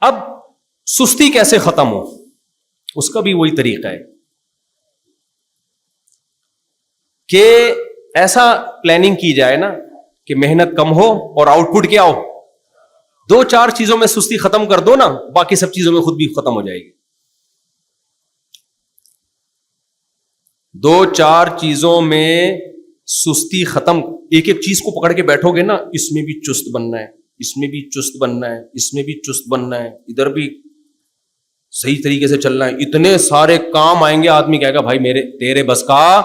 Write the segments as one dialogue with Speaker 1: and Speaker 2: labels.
Speaker 1: اب سستی کیسے ختم ہو، اس کا بھی وہی طریقہ ہے کہ ایسا پلاننگ کی جائے نا کہ محنت کم ہو اور آؤٹ پٹ کیا ہو. 2-4 چیزوں میں سستی ختم کر دو نا، باقی سب چیزوں میں خود بھی ختم ہو جائے گی. 2-4 چیزوں میں سستی ختم. ایک ایک چیز کو پکڑ کے بیٹھو گے نا، اس میں بھی چست بننا ہے، اس میں بھی چست بننا ہے، اس میں بھی چست بننا ہے، ادھر بھی صحیح طریقے سے چلنا ہے. اتنے سارے کام آئیں گے، آدمی کہے گا بھائی تیرے بس کا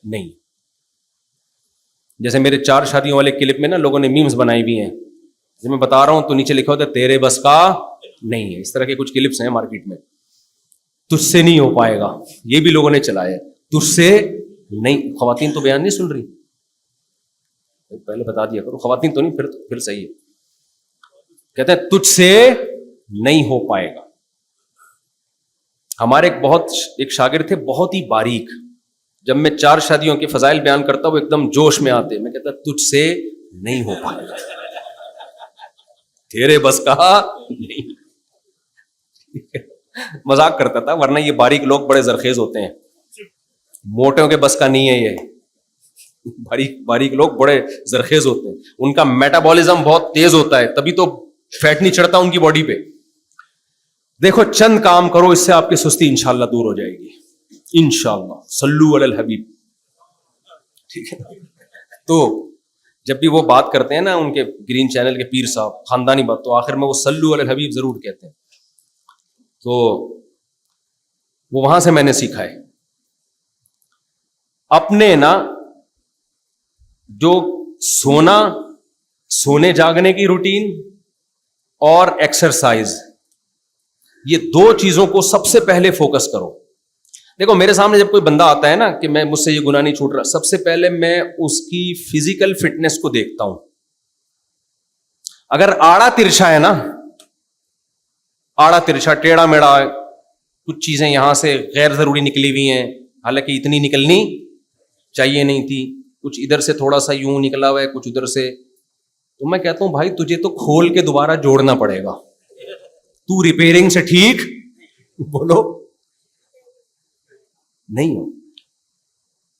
Speaker 1: نہیں. جیسے میرے 4 شادیوں والے کلپ میں نا لوگوں نے میمز بنائی بھی ہیں، جب میں بتا رہا ہوں تو نیچے لکھا ہوتا ہے تیرے بس کا نہیں ہے. اس طرح کے کچھ کلپس ہیں مارکیٹ میں. تجھ سے نہیں ہو پائے گا، یہ بھی لوگوں نے چلایا ہے. تجھ سے نہیں. خواتین تو بیان نہیں سن رہی، پہلے بتا دیا کرو. خواتین تو نہیں، پھر صحیح ہے. کہتے ہیں تجھ سے نہیں ہو پائے گا. ہمارے ایک شاگرد تھے بہت ہی باریک. جب میں 4 شادیوں کے فضائل بیان کرتا ہوں وہ ایک دم جوش میں آتے. میں کہتا تجھ سے نہیں ہو پائے گا، تیرے بس کا نہیں. مذاق کرتا تھا، ورنہ یہ باریک لوگ بڑے زرخیز ہوتے ہیں. موٹوں کے بس کا نہیں ہے یہ. باریک لوگ بڑے زرخیز ہوتے ہیں، ان کا میٹابولزم بہت تیز ہوتا ہے، تبھی تو فیٹ نہیں چڑھتا ان کی باڈی پہ. دیکھو چند کام کرو، اس سے آپ کی سستی انشاءاللہ دور ہو جائے گی انشاءاللہ. صلو علی الحبیب. ٹھیک ہے. تو جب بھی وہ بات کرتے ہیں نا ان کے گرین چینل کے پیر صاحب، خاندانی بات، تو آخر میں وہ صلو علی الحبیب ضرور کہتے ہیں. تو وہ وہاں سے میں نے سیکھا ہے. اپنے نا جو سونے جاگنے کی روٹین اور ایکسرسائز، یہ 2 چیزوں کو سب سے پہلے فوکس کرو. دیکھو میرے سامنے جب کوئی بندہ آتا ہے نا کہ مجھ سے یہ گناہ نہیں چھوٹ رہا، سب سے پہلے میں اس کی فزیکل فٹنس کو دیکھتا ہوں. اگر آڑا ترچھا ہے نا، آڑا ترچھا ٹیڑھا میڑا، کچھ چیزیں یہاں سے غیر ضروری نکلی ہوئی ہیں، حالانکہ اتنی نکلنی چاہیے نہیں تھی، کچھ ادھر سے تھوڑا سا یوں نکلا ہوا ہے، کچھ ادھر سے، تو میں کہتا ہوں بھائی تجھے تو کھول کے دوبارہ جوڑنا پڑے گا. تو ریپیئرنگ سے ٹھیک بولو نہیں ہو.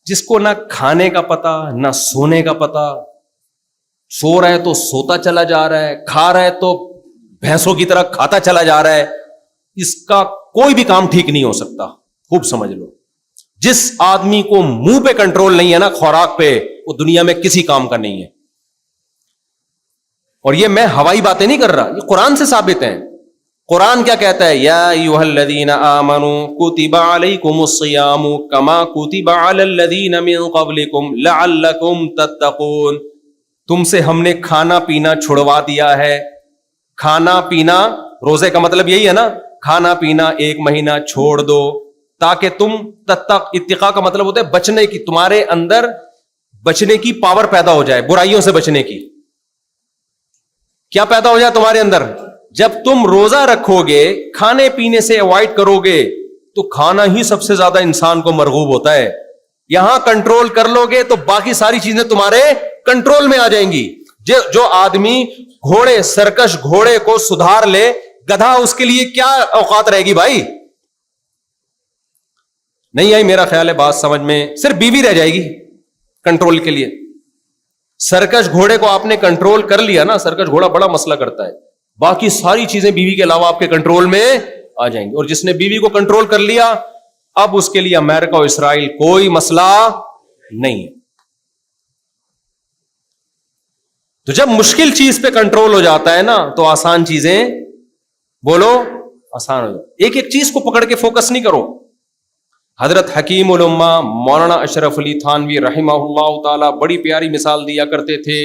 Speaker 1: جس کو نہ کھانے کا پتا نہ سونے کا پتا، سو رہا ہے تو سوتا چلا جا رہا ہے، کھا رہا ہے تو بھینسوں کی طرح کھاتا چلا جا رہا ہے، اس کا کوئی بھی کام ٹھیک نہیں ہو سکتا. خوب سمجھ لو، جس آدمی کو منہ پہ کنٹرول نہیں ہے نا، خوراک پہ، وہ دنیا میں کسی کام کا نہیں ہے. اور یہ میں ہوائی باتیں نہیں کر رہا، یہ قرآن سے ثابت ہیں. قرآن کیا کہتا ہے؟ یا ایھا الذین آمنوا کتب علیکم الصیام کما کتب علی الذین من قبلکم لعلکم تتقون. تم سے ہم نے کھانا پینا چھڑوا دیا ہے. کھانا پینا، روزے کا مطلب یہی ہے نا، کھانا پینا 1 مہینہ چھوڑ دو تاکہ تم اتقاء کا مطلب ہوتا ہے بچنے کی، تمہارے اندر بچنے کی پاور پیدا ہو جائے، برائیوں سے بچنے کی. کیا پیدا ہو جائے تمہارے اندر؟ جب تم روزہ رکھو گے، کھانے پینے سے اوائڈ کرو گے، تو کھانا ہی سب سے زیادہ انسان کو مرغوب ہوتا ہے. یہاں کنٹرول کر لو گے تو باقی ساری چیزیں تمہارے کنٹرول میں آ جائیں گی. جو آدمی سرکش گھوڑے کو سدھار لے، گدھا اس کے لیے کیا اوقات رہے گی بھائی؟ نہیں آئی میرا خیال ہے بات سمجھ میں؟ صرف بیوی رہ جائے گی کنٹرول کے لیے. سرکش گھوڑے کو آپ نے کنٹرول کر لیا نا، سرکش گھوڑا بڑا مسئلہ کرتا ہے، باقی ساری چیزیں بیوی کے علاوہ آپ کے کنٹرول میں آ جائیں گی. اور جس نے بیوی کو کنٹرول کر لیا، اب اس کے لیے امریکہ اور اسرائیل کوئی مسئلہ نہیں ہے. تو جب مشکل چیز پہ کنٹرول ہو جاتا ہے نا تو آسان چیزیں بولو آسان ہو جاتی. ایک ایک چیز کو پکڑ کے فوکس نہیں کرو. حضرت حکیم الامہ مولانا اشرف علی تھانوی رحمہ اللہ تعالی بڑی پیاری مثال دیا کرتے تھے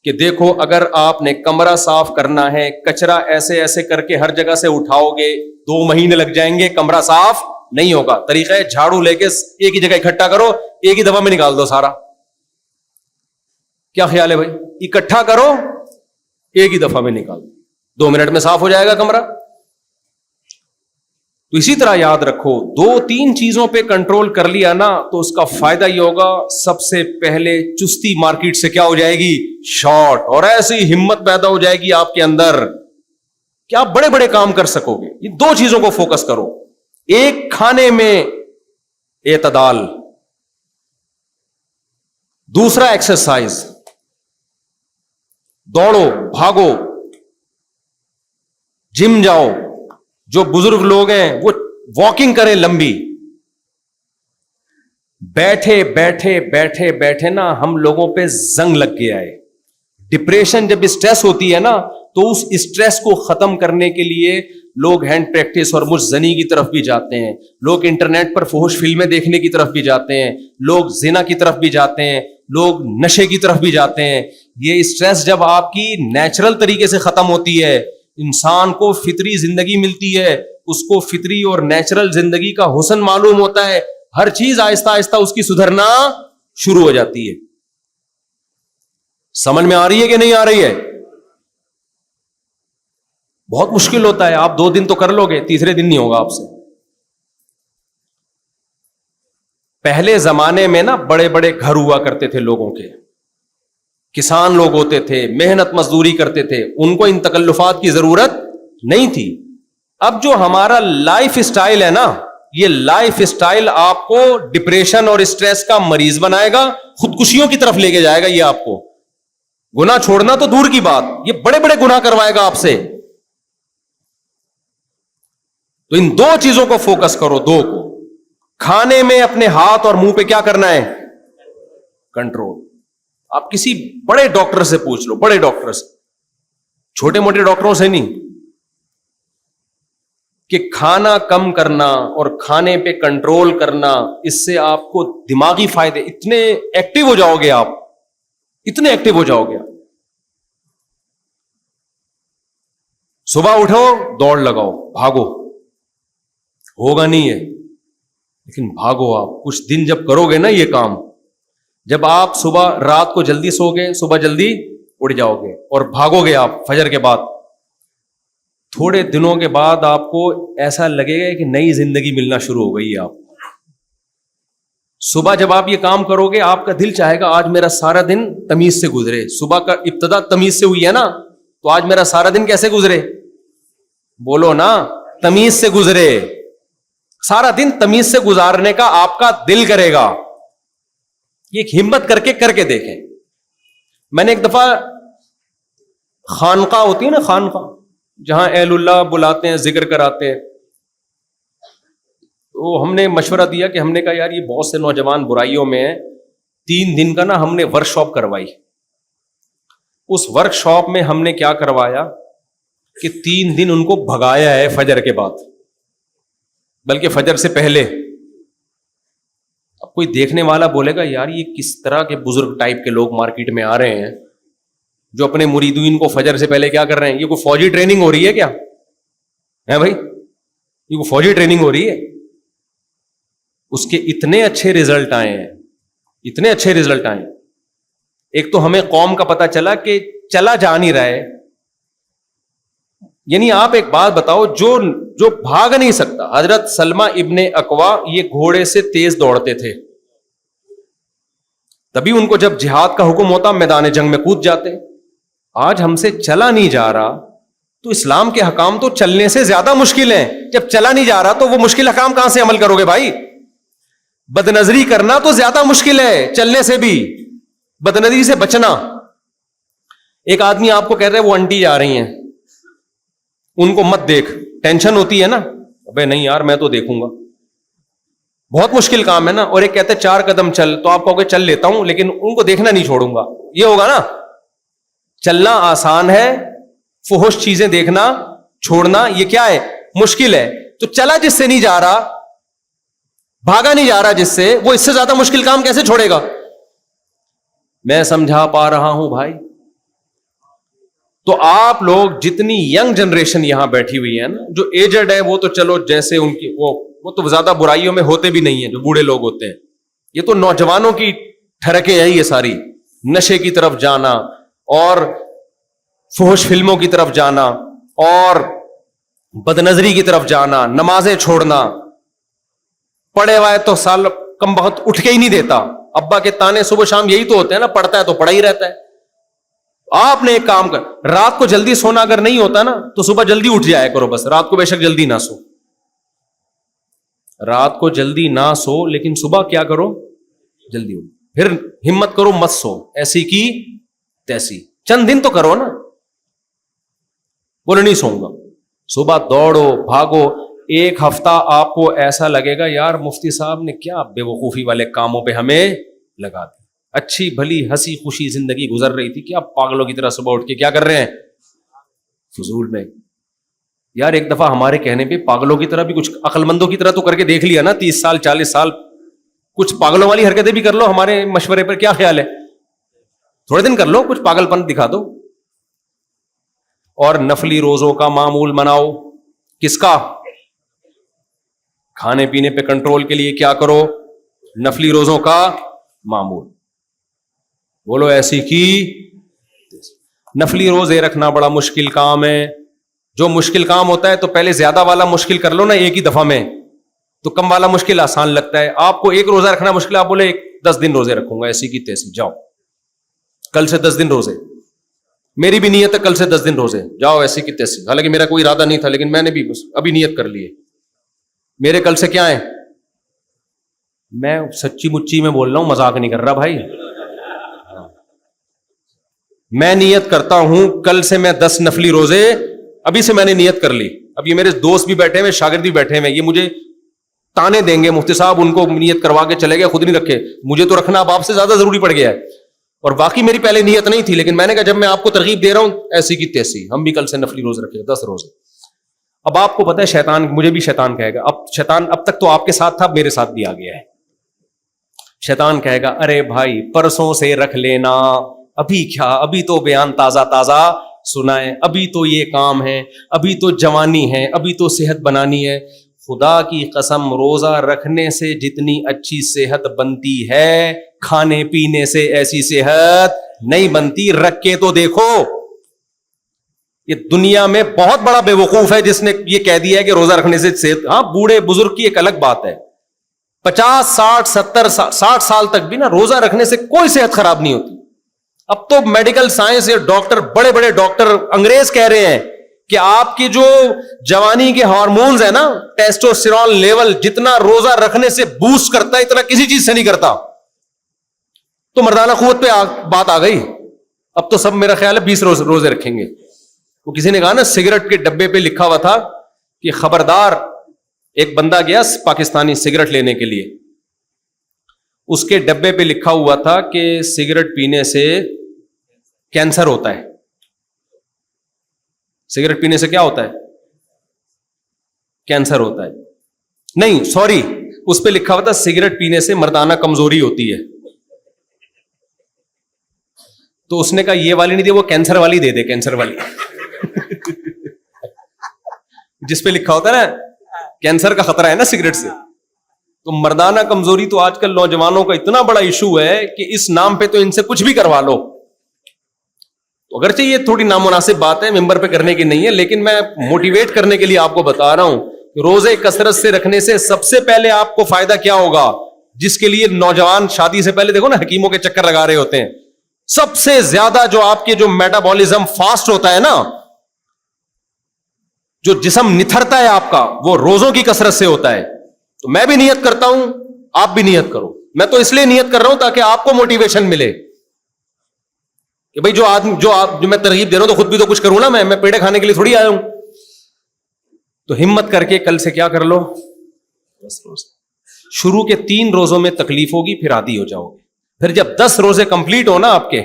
Speaker 1: کہ دیکھو اگر آپ نے کمرہ صاف کرنا ہے، کچرا ایسے ایسے کر کے ہر جگہ سے اٹھاؤ گے، 2 مہینے لگ جائیں گے، کمرہ صاف نہیں ہوگا. طریقہ ہے جھاڑو لے کے ایک ہی جگہ اکٹھا کرو، ایک ہی دفعہ میں نکال دو سارا. کیا خیال ہے بھائی؟ اکٹھا کرو، ایک ہی دفعہ میں نکال دو، 2 منٹ میں صاف ہو جائے گا کمرہ. تو اسی طرح یاد رکھو، 2-3 چیزوں پہ کنٹرول کر لیا نا تو اس کا فائدہ یہ ہوگا، سب سے پہلے چستی مارکیٹ سے کیا ہو جائے گی؟ شارٹ. اور ایسی ہمت پیدا ہو جائے گی آپ کے اندر کہ آپ بڑے بڑے کام کر سکو گے. یہ دو چیزوں کو فوکس کرو. ایک, کھانے میں اعتدال. دوسرا, ایکسرسائز. دوڑو, بھاگو, جم جاؤ. جو بزرگ لوگ ہیں وہ واکنگ کریں لمبی. بیٹھے بیٹھے بیٹھے بیٹھے نا ہم لوگوں پہ زنگ لگ گیا ہے. ڈپریشن جب اسٹریس ہوتی ہے نا تو اس اسٹریس کو ختم کرنے کے لیے لوگ ہینڈ پریکٹس اور مجھ زنی کی طرف بھی جاتے ہیں, لوگ انٹرنیٹ پر فحش فلمیں دیکھنے کی طرف بھی جاتے ہیں, لوگ زنا کی طرف بھی جاتے ہیں, لوگ نشے کی طرف بھی جاتے ہیں. یہ اسٹریس جب آپ کی نیچرل طریقے سے ختم ہوتی ہے, انسان کو فطری زندگی ملتی ہے, اس کو فطری اور نیچرل زندگی کا حسن معلوم ہوتا ہے, ہر چیز آہستہ آہستہ اس کی سدھرنا شروع ہو جاتی ہے. سمجھ میں آ رہی ہے کہ نہیں آ رہی ہے؟ بہت مشکل ہوتا ہے. آپ 2 دن تو کر لو گے, تیسرے دن نہیں ہوگا آپ سے. پہلے زمانے میں نا بڑے بڑے گھر ہوا کرتے تھے لوگوں کے, کسان لوگ ہوتے تھے, محنت مزدوری کرتے تھے, ان کو ان تکلفات کی ضرورت نہیں تھی. اب جو ہمارا لائف اسٹائل ہے نا, یہ لائف اسٹائل آپ کو ڈپریشن اور اسٹریس کا مریض بنائے گا, خودکشیوں کی طرف لے کے جائے گا. یہ آپ کو گناہ چھوڑنا تو دور کی بات, یہ بڑے بڑے گناہ کروائے گا آپ سے. تو ان 2 چیزوں کو فوکس کرو, 2 کو. کھانے میں اپنے ہاتھ اور منہ پہ کیا کرنا ہے؟ کنٹرول. آپ کسی بڑے ڈاکٹر سے پوچھ لو, بڑے ڈاکٹر سے, چھوٹے موٹے ڈاکٹروں سے نہیں, کہ کھانا کم کرنا اور کھانے پہ کنٹرول کرنا, اس سے آپ کو دماغی فائدے, اتنے ایکٹیو ہو جاؤ گے آپ, اتنے ایکٹیو ہو جاؤ گے. صبح اٹھو, دوڑ لگاؤ, بھاگو. ہوگا نہیں ہے لیکن بھاگو. آپ کچھ دن جب کرو گے نا یہ کام, جب آپ صبح رات کو جلدی سو گے, صبح جلدی اٹھ جاؤ گے اور بھاگو گے آپ فجر کے بعد, تھوڑے دنوں کے بعد آپ کو ایسا لگے گا کہ نئی زندگی ملنا شروع ہو گئی ہے. آپ صبح جب آپ یہ کام کرو گے, آپ کا دل چاہے گا آج میرا سارا دن تمیز سے گزرے. صبح کا ابتدا تمیز سے ہوئی ہے نا, تو آج میرا سارا دن کیسے گزرے؟ بولو نا, تمیز سے گزرے. سارا دن تمیز سے گزارنے کا آپ کا دل کرے گا. یہ ہمت کر کے دیکھیں. میں نے ایک دفعہ خانقاہ ہوتی ہے نا, خانقاہ جہاں اہل اللہ بلاتے ہیں, ذکر کراتے ہیں, تو ہم نے مشورہ دیا کہ ہم نے کہا یار یہ بہت سے نوجوان برائیوں میں ہیں, 3 دن کا نا ہم نے ورک شاپ کروائی. اس ورک شاپ میں ہم نے کیا کروایا کہ 3 دن ان کو بھگایا ہے فجر کے بعد, بلکہ فجر سے پہلے. اب کوئی دیکھنے والا بولے گا یار یہ کس طرح کے بزرگ ٹائپ کے لوگ مارکیٹ میں آ رہے ہیں جو اپنے مریدین کو فجر سے پہلے کیا کر رہے ہیں؟ یہ کوئی فوجی ٹریننگ ہو رہی ہے کیا ہے بھائی؟ یہ کوئی فوجی ٹریننگ ہو رہی ہے؟ اس کے اتنے اچھے رزلٹ آئے ہیں, اتنے اچھے رزلٹ آئے. ایک تو ہمیں قوم کا پتا چلا کہ چلا جا نہیں رہا ہے. یعنی آپ ایک بات بتاؤ, جو بھاگ نہیں سکتا, حضرت سلمہ ابن اکوا یہ گھوڑے سے تیز دوڑتے تھے, تبھی ان کو جب جہاد کا حکم ہوتا میدان جنگ میں کود جاتے. آج ہم سے چلا نہیں جا رہا, تو اسلام کے حکام تو چلنے سے زیادہ مشکل ہیں. جب چلا نہیں جا رہا تو وہ مشکل حکام کہاں سے عمل کرو گے بھائی؟ بد نظری کرنا تو زیادہ مشکل ہے چلنے سے بھی, بد نظری سے بچنا. ایک آدمی آپ کو کہہ رہے وہ انٹی جا رہی ہیں, ان کو مت دیکھ, ٹینشن ہوتی ہے نا, ابے نہیں یار میں تو دیکھوں گا, بہت مشکل کام ہے نا. اور ایک کہتے 4 قدم چل, تو آپ کہو گے چل لیتا ہوں لیکن ان کو دیکھنا نہیں چھوڑوں گا. یہ ہوگا نا؟ چلنا آسان ہے, فحش چیزیں دیکھنا چھوڑنا یہ کیا ہے؟ مشکل ہے. تو چلا جس سے نہیں جا رہا, بھاگا نہیں جا رہا جس سے, وہ اس سے زیادہ مشکل کام کیسے چھوڑے گا؟ میں سمجھا پا رہا ہوں بھائی؟ تو آپ لوگ جتنی ینگ جنریشن یہاں بیٹھی ہوئی ہے نا, جو ایجڈ ہے وہ تو چلو جیسے ان کی وہ تو زیادہ برائیوں میں ہوتے بھی نہیں ہیں, جو بوڑھے لوگ ہوتے ہیں. یہ تو نوجوانوں کی ٹھڑکیں ہیں یہ ساری, نشے کی طرف جانا اور فحش فلموں کی طرف جانا اور بد نظری کی طرف جانا, نمازیں چھوڑنا. پڑھے ہوئے تو سال کم بہت اٹھ کے ہی نہیں دیتا, ابا کے تانے صبح شام یہی تو ہوتے ہیں نا, پڑھتا ہے تو پڑھا ہی رہتا ہے. آپ نے ایک کام کر, رات کو جلدی سونا اگر نہیں ہوتا نا تو صبح جلدی اٹھ جایا کرو, بس رات کو بے شک جلدی نہ سو, رات کو جلدی نہ سو لیکن صبح کیا کرو, جلدی اٹھ. پھر ہمت کرو مت سو, ایسی کی تیسی, چند دن تو کرو نا. بولے نہیں سوؤں گا, صبح دوڑو بھاگو, ایک ہفتہ آپ کو ایسا لگے گا یار مفتی صاحب نے کیا بے وقوفی والے کاموں پہ ہمیں لگا دیا, اچھی بھلی ہنسی خوشی زندگی گزر رہی تھی, کیا پاگلوں کی طرح صبح اٹھ کے کیا کر رہے ہیں فضول میں. یار ایک دفعہ ہمارے کہنے پہ پاگلوں کی طرح بھی کچھ عقل مندوں کی طرح تو کر کے دیکھ لیا نا, 30 سال 40 سال کچھ پاگلوں والی حرکتیں بھی کر لو, ہمارے مشورے پر کیا خیال ہے, تھوڑے دن کر لو, کچھ پاگل پن دکھا دو. اور نفلی روزوں کا معمول بناؤ, کس کا, کھانے پینے پہ کنٹرول کے لیے کیا کرو, نفلی روزوں کا معمول. بولو ایسی کی, نفلی روزے رکھنا بڑا مشکل کام ہے. جو مشکل کام ہوتا ہے تو پہلے زیادہ والا مشکل کر لو نا ایک ہی دفعہ میں, تو کم والا مشکل آسان لگتا ہے. آپ کو ایک روزہ رکھنا مشکل, آپ بولے 10 دن روزے رکھوں گا, ایسی کی تیسی, جاؤ کل سے 10 دن روزے. میری بھی نیت ہے کل سے 10 دن روزے, جاؤ ایسی کی تیسی. حالانکہ میرا کوئی ارادہ نہیں تھا لیکن میں نے بھی ابھی نیت کر لی ہے. میرے کل سے کیا ہے, میں سچی مچی میں بول رہا ہوں, مذاق نہیں کر رہا بھائی. میں نیت کرتا ہوں کل سے میں 10 نفلی روزے, ابھی سے میں نے نیت کر لی. اب یہ میرے دوست بھی بیٹھے ہوئے, شاگرد بھی بیٹھے ہوئے, یہ مجھے تانے دیں گے مفتی صاحب ان کو نیت کروا کے چلے گئے, خود نہیں رکھے. مجھے تو رکھنا اب آپ سے زیادہ ضروری پڑ گیا ہے, اور واقعی میری پہلے نیت نہیں تھی, لیکن میں نے کہا جب میں آپ کو ترغیب دے رہا ہوں ایسی کی تیسی, ہم بھی کل سے نفلی روزے رکھے 10 روزے. اب آپ کو پتا ہے شیطان, مجھے بھی شیطان کہے گا, اب شیطان اب تک تو آپ کے ساتھ تھا, اب میرے ساتھ بھی آ گیا ہے. شیطان کہے گا ارے بھائی پرسوں سے رکھ لینا, ابھی کیا, ابھی تو بیان تازہ تازہ سنائے, ابھی تو یہ کام ہے, ابھی تو جوانی ہے, ابھی تو صحت بنانی ہے. خدا کی قسم روزہ رکھنے سے جتنی اچھی صحت بنتی ہے, کھانے پینے سے ایسی صحت نہیں بنتی. رکھ کے تو دیکھو. یہ دنیا میں بہت بڑا بے وقوف ہے جس نے یہ کہہ دیا ہے کہ روزہ رکھنے سے صحت, ہاں بوڑھے بزرگ کی ایک الگ بات ہے, 50 60 70 60 سال تک بھی نا روزہ رکھنے سے کوئی صحت خراب نہیں ہوتی. اب تو میڈیکل سائنس یا ڈاکٹر, بڑے بڑے ڈاکٹر انگریز کہہ رہے ہیں کہ آپ کی جو جوانی کے ہارمونز ہیں نا, ٹیسٹوسٹیرون لیول جتنا روزہ رکھنے سے بوسٹ کرتا ہے اتنا کسی چیز سے نہیں کرتا. تو مردانہ قوت پہ بات آ گئی. اب تو سب میرا خیال ہے 20 روزے رکھیں گے. وہ کسی نے کہا نا سگریٹ کے ڈبے پہ لکھا ہوا تھا کہ خبردار, ایک بندہ گیا پاکستانی سگریٹ لینے کے لیے, اس کے ڈبے پہ لکھا ہوا تھا کہ سگریٹ پینے سے کینسر ہوتا ہے. سگریٹ پینے سے کیا ہوتا ہے, کینسر ہوتا ہے. نہیں سوری, اس پہ لکھا ہوا تھا سگریٹ پینے سے مردانہ کمزوری ہوتی ہے. تو اس نے کہا یہ والی نہیں دے, وہ کینسر والی دے دے, کینسر والی جس پہ لکھا ہوتا ہے نا کینسر کا خطرہ ہے نا سگریٹ سے. تو مردانہ کمزوری تو آج کل نوجوانوں کا اتنا بڑا ایشو ہے کہ اس نام پہ تو ان سے کچھ بھی کروا لو. تو اگرچہ یہ تھوڑی نامناسب بات ہے, ممبر پہ کرنے کی نہیں ہے, لیکن میں موٹیویٹ کرنے کے لیے آپ کو بتا رہا ہوں کہ روزے کثرت سے رکھنے سے سب سے پہلے آپ کو فائدہ کیا ہوگا, جس کے لیے نوجوان شادی سے پہلے دیکھو نا حکیموں کے چکر لگا رہے ہوتے ہیں. سب سے زیادہ جو آپ کے جو میٹابولزم فاسٹ ہوتا ہے نا, جو جسم نتھرتا ہے آپ کا, وہ روزوں کی کثرت سے ہوتا ہے. تو میں بھی نیت کرتا ہوں, آپ بھی نیت کرو. میں تو اس لیے نیت کر رہا ہوں تاکہ آپ کو موٹیویشن ملے کہ بھائی جو میں ترغیب دے رہا ہوں تو خود بھی تو کچھ کروں نا, میں پیڑے کھانے کے لیے تھوڑی آیا ہوں. تو ہمت کر کے کل سے کیا کر لو, 10 روزے. شروع کے 3 روزوں میں تکلیف ہوگی, پھر عادی ہو جاؤ گے. پھر جب 10 روزے کمپلیٹ ہو نا آپ کے,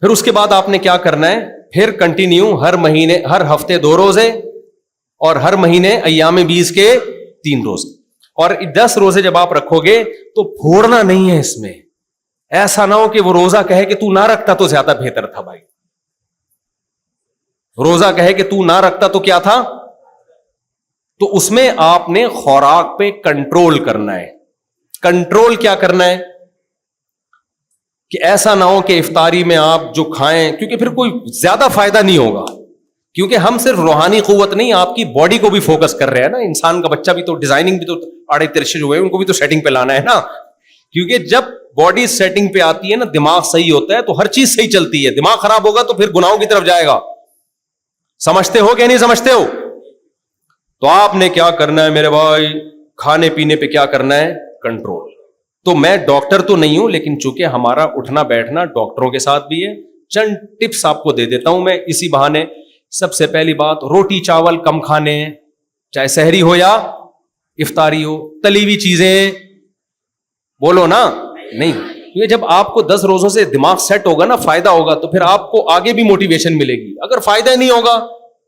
Speaker 1: پھر اس کے بعد آپ نے کیا کرنا ہے, پھر کنٹینیو ہر مہینے, ہر ہفتے 2 روزے, اور ہر مہینے ایام 20 کے 3 روزے. اور 10 روزے جب آپ رکھو گے تو پھوڑنا نہیں ہے اس میں. ایسا نہ ہو کہ وہ روزہ کہے کہ تو نہ رکھتا تو زیادہ بہتر تھا. بھائی روزہ کہے کہ تو نہ رکھتا تو کیا تھا. تو اس میں آپ نے خوراک پہ کنٹرول کرنا ہے. کنٹرول کیا کرنا ہے کہ ایسا نہ ہو کہ افطاری میں آپ جو کھائیں, کیونکہ پھر کوئی زیادہ فائدہ نہیں ہوگا. کیونکہ ہم صرف روحانی قوت نہیں, آپ کی باڈی کو بھی فوکس کر رہے ہیں نا. انسان کا بچہ بھی تو ڈیزائننگ بھی تو آڑے ترشے جو ہوئے ان کو بھی تو سیٹنگ پہ لانا ہے نا, کیونکہ جب باڈی سیٹنگ پہ آتی ہے نا, دماغ صحیح ہوتا ہے تو ہر چیز صحیح چلتی ہے. دماغ خراب ہوگا تو پھر گناہوں کی طرف جائے گا. سمجھتے ہو کہ نہیں سمجھتے ہو؟ تو آپ نے کیا کرنا ہے میرے بھائی, کھانے پینے پہ کیا کرنا ہے, کنٹرول. تو میں ڈاکٹر تو نہیں ہوں, لیکن چونکہ ہمارا اٹھنا بیٹھنا ڈاکٹروں کے ساتھ بھی ہے, چند ٹپس آپ کو دے دیتا ہوں میں اسی بہانے. سب سے پہلی بات, روٹی چاول کم کھانے ہیں, چاہے سحری ہو یا افطاری ہو. تلی ہوئی چیزیں بولو نا, نہیں. کیونکہ جب آپ کو 10 روزوں سے دماغ سیٹ ہوگا نا, فائدہ ہوگا, تو پھر آپ کو آگے بھی موٹیویشن ملے گی. اگر فائدہ نہیں ہوگا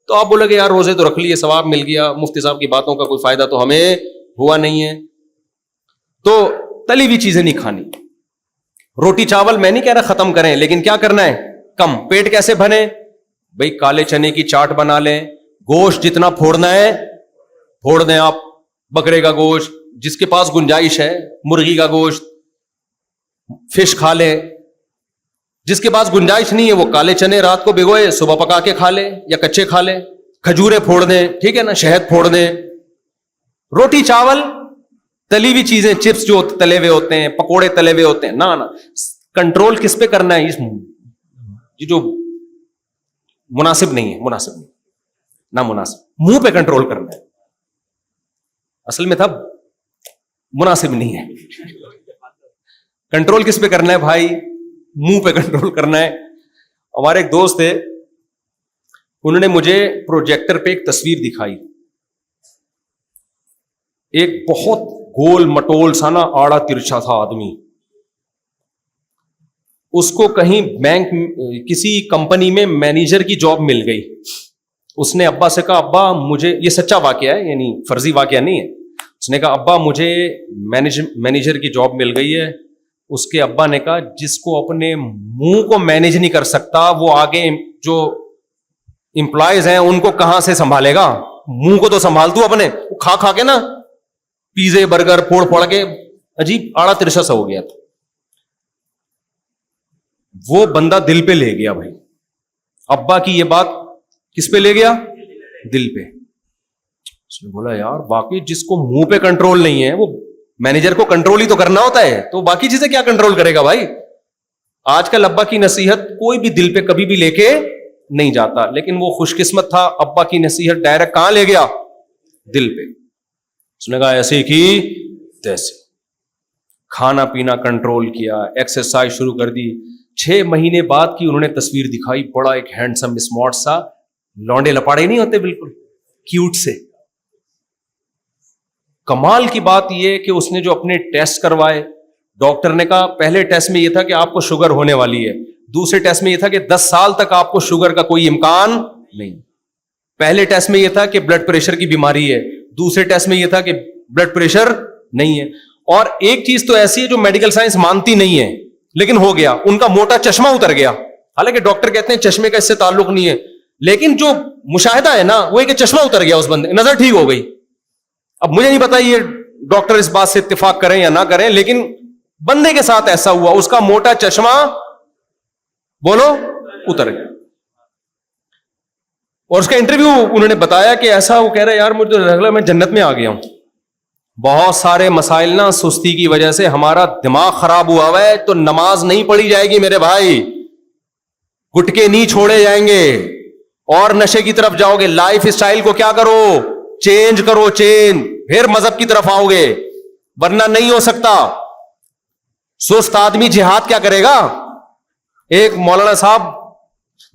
Speaker 1: تو آپ بولو گے یار روزے تو رکھ لیے, ثواب مل گیا, مفتی صاحب کی باتوں کا کوئی فائدہ تو ہمیں ہوا نہیں ہے. تو تلی ہوئی چیزیں نہیں کھانی. روٹی چاول میں نہیں کہہ رہا ختم کریں, لیکن کیا کرنا ہے, کم. پیٹ کیسے بھرے بھائی, کالے چنے کی چاٹ بنا لیں. گوشت جتنا پھوڑنا ہے پھوڑ دیں آپ, بکرے کا گوشت, جس کے پاس گنجائش ہے مرغی کا گوشت, فش کھا لے. جس کے پاس گنجائش نہیں ہے وہ کالے چنے رات کو بھگوئے, صبح پکا کے کھا لے یا کچے کھا لے. کھجورے پھوڑ دیں, ٹھیک ہے نا, شہد پھوڑ دیں. روٹی چاول, تلی ہوئی چیزیں, چپس جو تلے ہوئے ہوتے ہیں, پکوڑے تلے ہوئے ہوتے ہیں, نہ کنٹرول کس پہ کرنا ہے, یہ جو مناسب نہیں ہے, مناسب نہیں, نہ مناسب, منہ پہ کنٹرول کرنا ہے. اصل میں تھا مناسب نہیں ہے. کنٹرول کس پہ کرنا ہے بھائی, منہ پہ کنٹرول کرنا ہے. ہمارے ایک دوست تھے, انہوں نے مجھے پروجیکٹر پہ ایک تصویر دکھائی. ایک بہت گول مٹول سا نا آڑا ترچھا تھا آدمی. اس کو کہیں بینک کسی کمپنی میں مینیجر کی جاب مل گئی. اس نے ابا سے کہا, ابا مجھے, یہ سچا واقعہ ہے یعنی فرضی واقعہ نہیں ہے, اس نے کہا ابا مجھے مینیجر کی جاب مل گئی ہے. اس کے ابا نے کہا جس کو اپنے منہ کو مینیج نہیں کر سکتا وہ آگے جو امپلائیز ہیں ان کو کہاں سے سنبھالے گا. منہ کو تو سنبھال دو اپنے. کھا کھا کے نا پیزے برگر پھوڑ پھوڑ کے عجیب آڑا ترشا سا ہو گیا تھا. وہ بندہ دل پہ لے گیا بھائی. ابا کی یہ بات کس پہ لے گیا, دل پہ. اس نے بولا یار واقعی جس کو منہ پہ کنٹرول نہیں ہے وہ مینیجر کو کنٹرول ہی تو کرنا ہوتا ہے, تو باقی چیزیں کیا کنٹرول کرے گا بھائی. آج کل ابا کی نصیحت کوئی بھی دل پہ کبھی بھی لے کے نہیں جاتا, لیکن وہ خوش قسمت تھا, ابا کی نصیحت ڈائریکٹ کہاں لے گیا, دل پہ. اس نے کہا ایسے کی تیسے, کھانا پینا کنٹرول کیا, ایکسرسائز شروع کر دی. 6 مہینے بعد کی انہوں نے تصویر دکھائی, بڑا ایک ہینڈسم اسمارٹ سا, لونڈے لپاڑے نہیں ہوتے بالکل کیوٹ سے. کمال کی بات یہ کہ اس نے جو اپنے ٹیسٹ کروائے, ڈاکٹر نے کہا پہلے ٹیسٹ میں یہ تھا کہ آپ کو شوگر ہونے والی ہے, دوسرے ٹیسٹ میں یہ تھا کہ 10 سال تک آپ کو شوگر کا کوئی امکان نہیں. پہلے ٹیسٹ میں یہ تھا کہ بلڈ پریشر کی بیماری ہے, دوسرے ٹیسٹ میں یہ تھا کہ بلڈ پریشر نہیں ہے. اور ایک چیز تو ایسی ہے جو میڈیکل سائنس مانتی نہیں ہے, لیکن ہو گیا, ان کا موٹا چشمہ اتر گیا. حالانکہ ڈاکٹر کہتے ہیں چشمے کا اس سے تعلق نہیں ہے, لیکن جو مشاہدہ ہے نا وہ ہے کہ چشمہ اتر گیا اس بندے, نظر ٹھیک ہو گئی. اب مجھے نہیں پتا یہ ڈاکٹر اس بات سے اتفاق کریں یا نہ کریں, لیکن بندے کے ساتھ ایسا ہوا, اس کا موٹا چشمہ بولو اتر گیا. اور اس کا انٹرویو انہوں نے بتایا کہ ایسا, وہ کہہ رہا ہے یار مجھے لگ رہا ہے میں جنت میں آ گیا ہوں. بہت سارے مسائل نا سستی کی وجہ سے ہمارا دماغ خراب ہوا ہوا ہے, تو نماز نہیں پڑھی جائے گی میرے بھائی, گٹکے نہیں چھوڑے جائیں گے, اور نشے کی طرف جاؤ گے. لائف اسٹائل کو کیا کرو, چینج کرو, چینج, پھر مذہب کی طرف آؤ گے, ورنہ نہیں ہو سکتا. سست آدمی جہاد کیا کرے گا. ایک مولانا صاحب,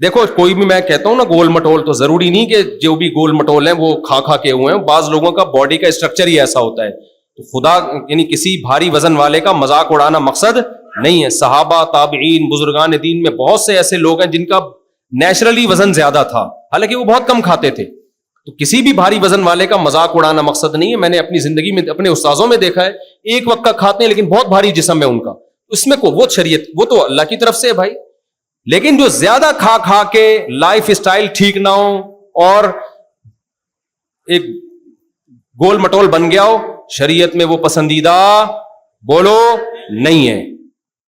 Speaker 1: دیکھو کوئی بھی میں کہتا ہوں نا گول مٹول, تو ضروری نہیں کہ جو بھی گول مٹول ہیں وہ کھا کھا کے ہوئے ہیں. بعض لوگوں کا باڈی کا اسٹرکچر ہی ایسا ہوتا ہے. تو خدا یعنی کسی بھاری وزن والے کا مذاق اڑانا مقصد نہیں ہے. صحابہ, تابعین, بزرگان دین میں بہت سے ایسے لوگ ہیں جن کا نیچرلی وزن زیادہ تھا, حالانکہ وہ بہت کم کھاتے تھے. تو کسی بھی بھاری وزن والے کا مذاق اڑانا مقصد نہیں ہے. میں نے اپنی زندگی میں اپنے استاذوں میں دیکھا ہے, ایک وقت کا کھاتے ہیں لیکن بہت بھاری جسم ہے ان کا. اس میں وہ شریعت, وہ تو اللہ کی طرف سے ہے بھائی. لیکن جو زیادہ کھا کھا کے لائف اسٹائل ٹھیک نہ ہو اور ایک گول مٹول بن گیا ہو, شریعت میں وہ پسندیدہ بولو نہیں ہے.